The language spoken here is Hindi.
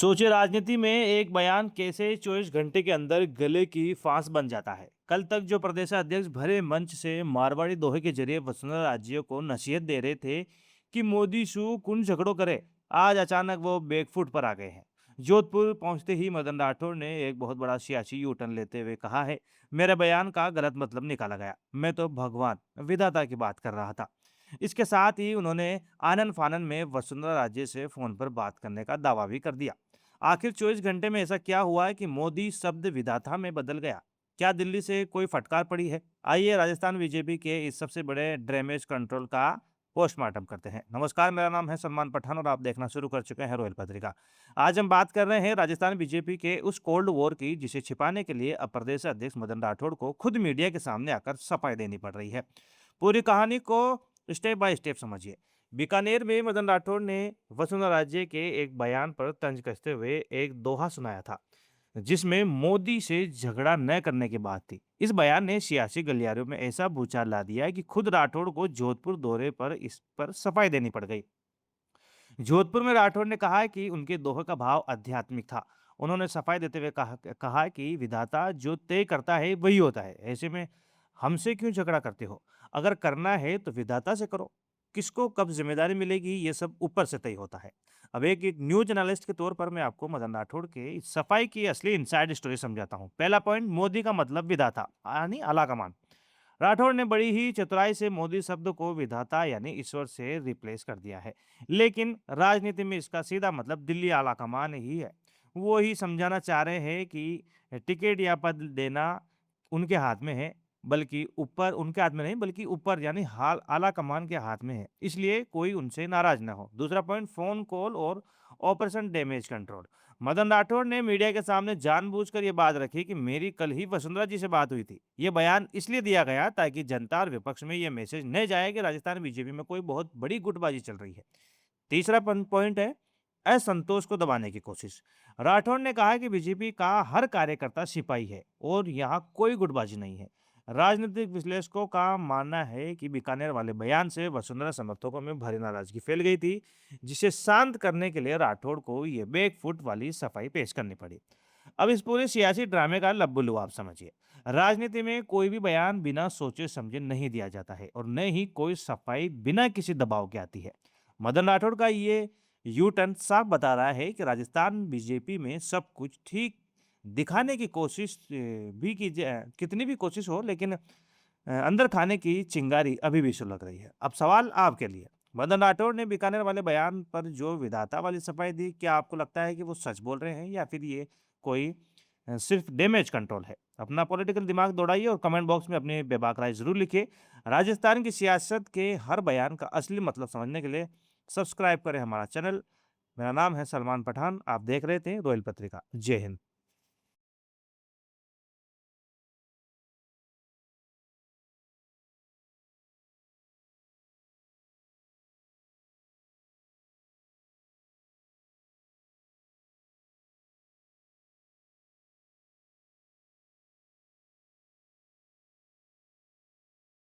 सोचिए राजनीति में एक बयान कैसे 24 घंटे के अंदर गले की फांस बन जाता है। कल तक जो प्रदेशाध्यक्ष भरे मंच से मारवाड़ी दोहे के जरिए वसुंधरा राज्य को नसीहत दे रहे थे कि मोदी शू कुन झगड़ो करे, आज अचानक वो बैकफुट पर आ गए हैं। जोधपुर पहुंचते ही मदन राठौर ने एक बहुत बड़ा सियासी यू टर्न लेते हुए कहा है, मेरे बयान का गलत मतलब निकाला गया, मैं तो भगवान विधाता की बात कर रहा था। इसके साथ ही उन्होंने आनन फानन में वसुंधरा राजे से फोन पर बात करने का दावा भी कर दिया। आखिर 24 घंटे में ऐसा क्या हुआ है कि मोदी शब्द विधाता में बदल गया? क्या दिल्ली से कोई फटकार पड़ी है? आइए राजस्थान बीजेपी के इस सबसे बड़े ड्रेमेज कंट्रोल का पोस्टमार्टम करते हैं। नमस्कार, मेरा नाम है सलमान पठान और आप देखना शुरू कर चुके हैं रॉयल पत्रिका। आज हम बात कर रहे हैं राजस्थान बीजेपी के उस कोल्ड वॉर की जिसे छिपाने के लिए अब प्रदेश अध्यक्ष मदन राठौड़ को खुद मीडिया के सामने आकर सफाई देनी पड़ रही है। पूरी कहानी को स्टेप बाय स्टेप समझिए। बीकानेर में मदन राठौड़ ने वसुंधरा राजे के एक बयान पर तंज कसते हुए एक दोहा सुनाया था, जिसमें मोदी से झगड़ा न करने की बात थी। इस बयान ने सियासी गलियारों में ऐसा भूचाल ला दिया कि खुद राठौड़ को जोधपुर दौरे पर इस पर सफाई देनी पड़ गई। जोधपुर में राठौड़ ने कहा है कि उनके दोहे का भाव आध्यात्मिक था। उन्होंने सफाई देते हुए कहा कि विधाता जो तय करता है वही होता है। ऐसे में हमसे क्यों झगड़ा करते हो? अगर करना है तो विधाता से करो। किसको कब जिम्मेदारी मिलेगी ये सब ऊपर से तय होता है। अब एक न्यूज एनालिस्ट के तौर पर मैं आपको मदन राठौड़ के इस सफाई की असली इनसाइड स्टोरी समझाता हूँ। पहला पॉइंट, मोदी का मतलब विधाता यानी आला कमान। राठौड़ ने बड़ी ही चतुराई से मोदी शब्द को विधाता यानी ईश्वर से रिप्लेस कर दिया है। लेकिन राजनीति में इसका सीधा मतलब दिल्ली आला कमान ही है। वो ही समझाना चाह रहे हैं कि टिकट या पद देना उनके हाथ में है, बल्कि ऊपर उनके हाथ में नहीं बल्कि ऊपर यानी हाल आला कमान के हाथ में है। इसलिए कोई उनसे नाराज ना हो। दूसरा पॉइंट, फोन कॉल और operation damage control. Madan Rathore ने मीडिया के सामने जानबूझकर ये बात रखी कि मेरी कल ही वसुंधरा जी से बात हुई थी। ये बयान इसलिए दिया गया ताकि जनता और विपक्ष में ये मैसेज न जाए कि राजस्थान बीजेपी में कोई बहुत बड़ी गुटबाजी चल रही है। तीसरा पॉइंट है असंतोष को दबाने की कोशिश। राठौड़ ने कहा कि बीजेपी का हर कार्यकर्ता सिपाही है और यहाँ कोई गुटबाजी नहीं है। राजनीतिक विश्लेषकों का मानना है कि बीकानेर वाले बयान से वसुंधरा समर्थकों में भारी नाराजगी फैल गई थी, जिसे शांत करने के लिए राठौड़ को ये बैकफुट वाली सफाई पेश करनी पड़ी। अब इस पूरे सियासी ड्रामे का लब्बुलू आप समझिए। राजनीति में कोई भी बयान बिना सोचे समझे नहीं दिया जाता है और न ही कोई सफाई बिना किसी दबाव के आती है। मदन राठौड़ का ये यू टर्न साफ बता रहा है कि राजस्थान बीजेपी में सब कुछ ठीक दिखाने की कोशिश भी की जाए, कितनी भी कोशिश हो, लेकिन अंदर खाने की चिंगारी अभी भी सुलग रही है। अब सवाल आपके लिए, मदन राठौड़ ने बीकानेर वाले बयान पर जो विधाता वाली सफाई दी, क्या आपको लगता है कि वो सच बोल रहे हैं या फिर ये कोई सिर्फ डैमेज कंट्रोल है? अपना पॉलिटिकल दिमाग दौड़ाइए और कमेंट बॉक्स में अपनी बेबाक राय जरूर लिखिए। राजस्थान की सियासत के हर बयान का असली मतलब समझने के लिए सब्सक्राइब करें हमारा चैनल। मेरा नाम है सलमान पठान, आप देख रहे थे रॉयल पत्रिका। जय हिंद।